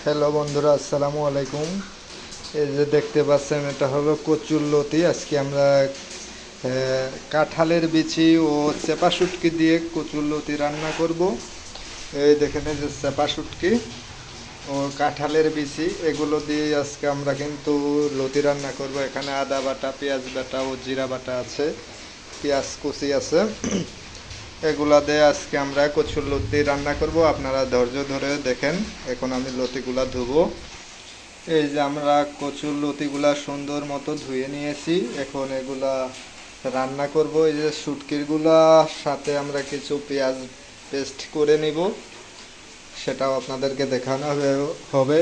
Hello বন্ধুরা, আসসালামু আলাইকুম। এই যে দেখতে পাচ্ছেন, এটা হলো কচুরলতি। আজকে আমরা কাঁঠালের বিচি ও চেপা শুটকি দিয়ে কচুরলতি রান্না করব। এই দেখেন, এই যে চেপা শুটকি ও কাঁঠালের বিচি, এগুলো দিয়ে আজকে আমরা কিন্তু লতি রান্না করব। এখানে আদা বাটা, পেঁয়াজ বাটা ও জিরা বাটা আছে, পেঁয়াজ কুচি আছে। এগুলা দিয়ে আজকে আমরা কচুর লতি রান্না করব। আপনারা ধৈর্য ধরে দেখেন। এখন আমি লতিগুলা ধুবো। এই যে আমরা কচুর লতিগুলা সুন্দর মতো ধুয়ে নিয়েছি। এখন এগুলা রান্না করব। এই যে শুটকিরগুলা সাথে আমরা কিছু পেঁয়াজ পেস্ট করে নিব, সেটাও আপনাদেরকে দেখানো হবে।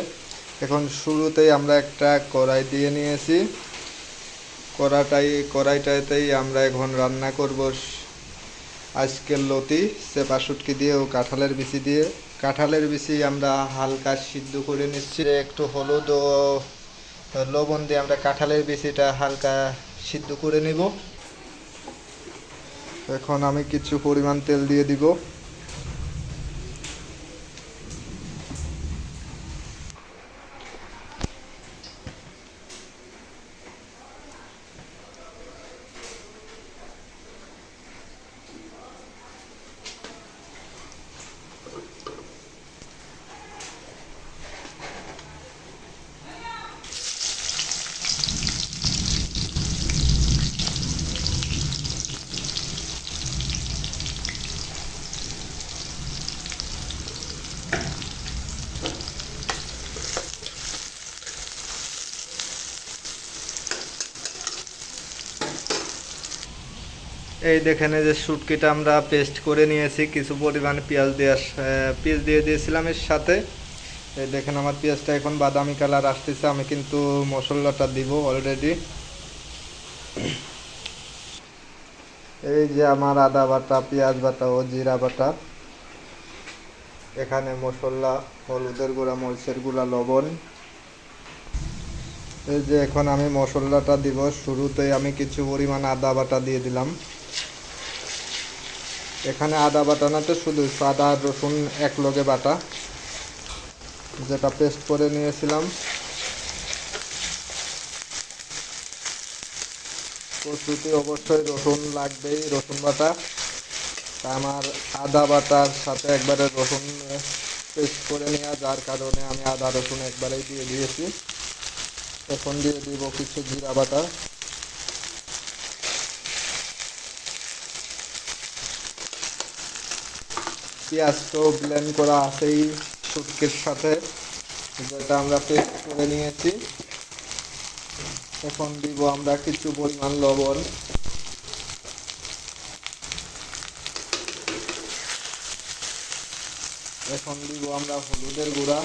এখন শুরুতেই আমরা একটা কড়াই দিয়ে নিয়েছি। কড়াইটাতেই আমরা এখন রান্না করব আজকের লতি চেপা শুটকি দিয়ে ও কাঁঠালের বিচি দিয়ে। কাঁঠালের বিচি আমরা হালকা সিদ্ধ করে নিচ্ছি। একটু হলুদ ও লবণ দিয়ে আমরা কাঁঠালের বিচিটা হালকা সিদ্ধ করে নিব। এখন আমি কিছু পরিমাণ তেল দিয়ে দিব। এই দেখেন, এই যে শুটকিটা আমরা পেস্ট করে নিয়েছি। কিছু পরিমাণ পেঁয়াজ দিয়ে দিয়েছিলাম এর সাথে। এই দেখেন, আমার পেঁয়াজটা এখন বাদামি কালার আসতেছে। আমি কিন্তু মশলাটা দিব অলরেডি। এই যে আমার আদা বাটা, পেঁয়াজ বাটা ও জিরা বাটা, এখানে মশলা, হলুদের গুঁড়া, মরিচের গুঁড়া, লবণ। এই যে এখন আমি মশলাটা দিব। শুরুতেই আমি কিছু পরিমাণ আদা বাটা দিয়ে দিলাম। এখানে আদা বাটা না, তো শুধু আদা আর রসুন একলগে বাটা, যেটা পেস্ট করে নিয়েছিলাম। কচুতে অবশ্যই রসুন লাগবেই, রসুন বাটা। তা আমার আদা বাটার সাথে একবারে রসুন পেস্ট করে নেওয়া, যার কারণে আমি আদা রসুন একবারেই দিয়ে দিয়েছি। এখন দিয়ে দিব কিছু জিরা বাটা। পেঁয়াজ তো ব্লেন্ড করা আছেই শুটকির সাথে, যেটা আমরা পেস্ট করে নিয়েছি। এখন দিব আমরা কিছু পরিমাণ লবণ। এখন দিব আমরা হলুদের গুঁড়া।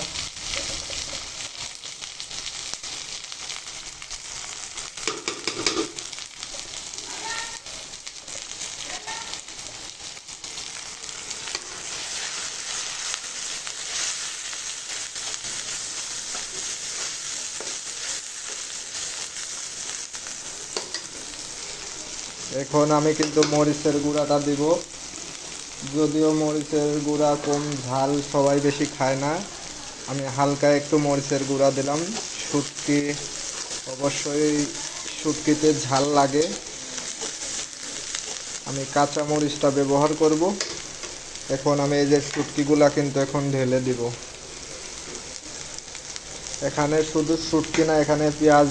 এখন আমি কিন্তু মরিচের গুঁড়াটা দিব। যদিও মরিচের গুঁড়া কম ঝাল সবাই বেশি খায় না, আমি হালকা একটু মরিচের গুঁড়া দিলাম। শুটকি অবশ্যই, শুটকিতে ঝাল লাগে। আমি কাঁচা মরিচটা ব্যবহার করব। এখন আমি এই যে শুটকিগুলা কিন্তু এখন ঢেলে দিব। এখানে শুধু শুটকি না, এখানে পেঁয়াজ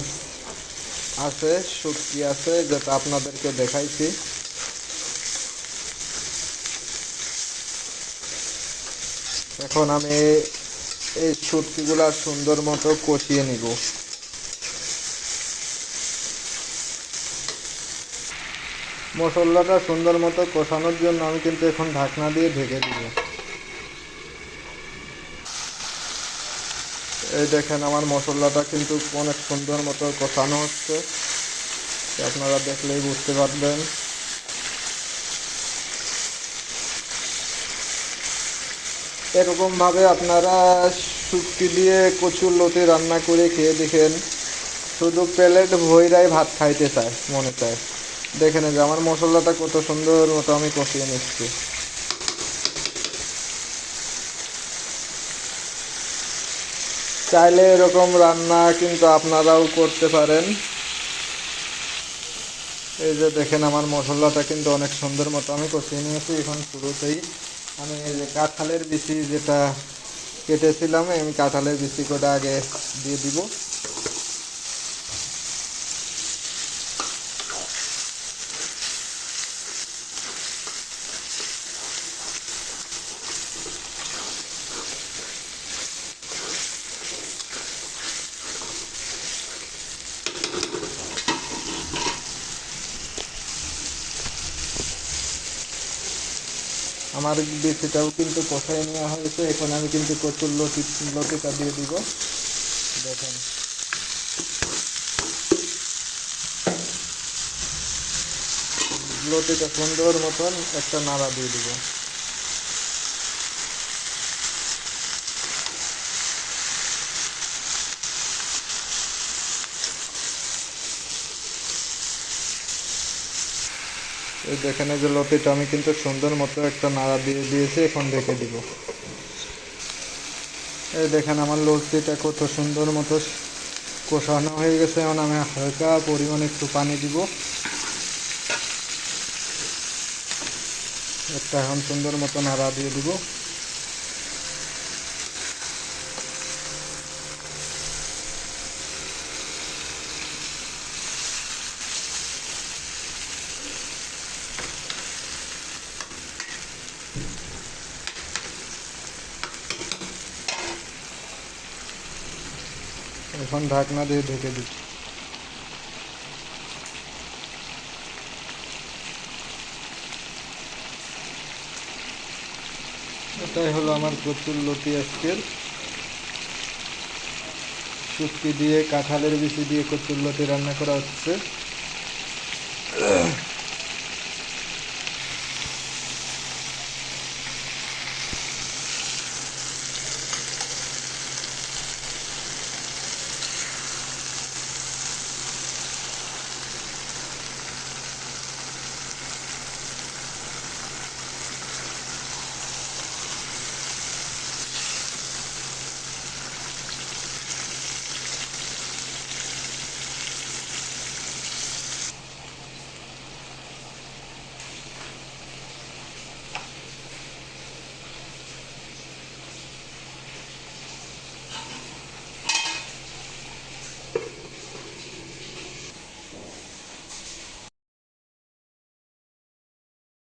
আছে, শুটকি আছে, যেটা আপনাদেরকে দেখাইছি। এখন আমি এই শুটকিগুলা সুন্দর মতো কষিয়ে নিব। মশলাটা সুন্দর মতো কষানোর জন্য আমি কিন্তু এখন ঢাকনা দিয়ে ঢেকে দিব। এই দেখেন, আমার মশলাটা কিন্তু অনেক সুন্দর মতো কষানো হচ্ছে, আপনারা দেখলেই বুঝতে পারবেন। এরকমভাবে আপনারা শুটকি দিয়ে কচুর লতি রান্না করে খেয়ে দেখেন, শুধু প্লেট ভইরাই ভাত খাইতে চায়, মনে চায়। দেখেন যে আমার মশলাটা কত সুন্দর মতো আমি কষিয়ে নিচ্ছি। চাইলে এরকম রান্না কিন্তু আপনারাও করতে পারেন। এই যে দেখেন আমার মশলাটা কিন্তু অনেক সুন্দর মতো আমি কষিয়ে নিয়েছি। এখন শুরুতেই আমি এই যে কাঁঠালের বিচি যেটা কেটেছিলাম, আমি কাঁঠালের বিচি কটা আগে দিয়ে দিব। আমার বিচিটাও কিন্তু কষাই নেওয়া হয়েছে। এখন আমি কিন্তু কচুর লতিটা দিয়ে দিব। দেখেন লতিটা সুন্দর মতন একটা নাড়া দিয়ে দিব। এই দেখেন এই যে লতিটা আমি কিন্তু সুন্দর মতো একটা নাড়া দিয়ে দিয়েছি। এখন ঢেকে দিব। এই দেখেন আমার লতিটা কত সুন্দর মতো কষানো হয়ে গেছে। এখন আমি হালকা পরিমাণে একটু পানি দিব। একটা এখন সুন্দর মতো নাড়া দিয়ে দিব। এখন ঢাকনা দিয়ে ঢেকে দিচ্ছি। এটাই হলো আমার কচুর লতি আজকের। শুটকি দিয়ে কাঁঠালের বিচি দিয়ে কচুর লতি রান্না করা হচ্ছে।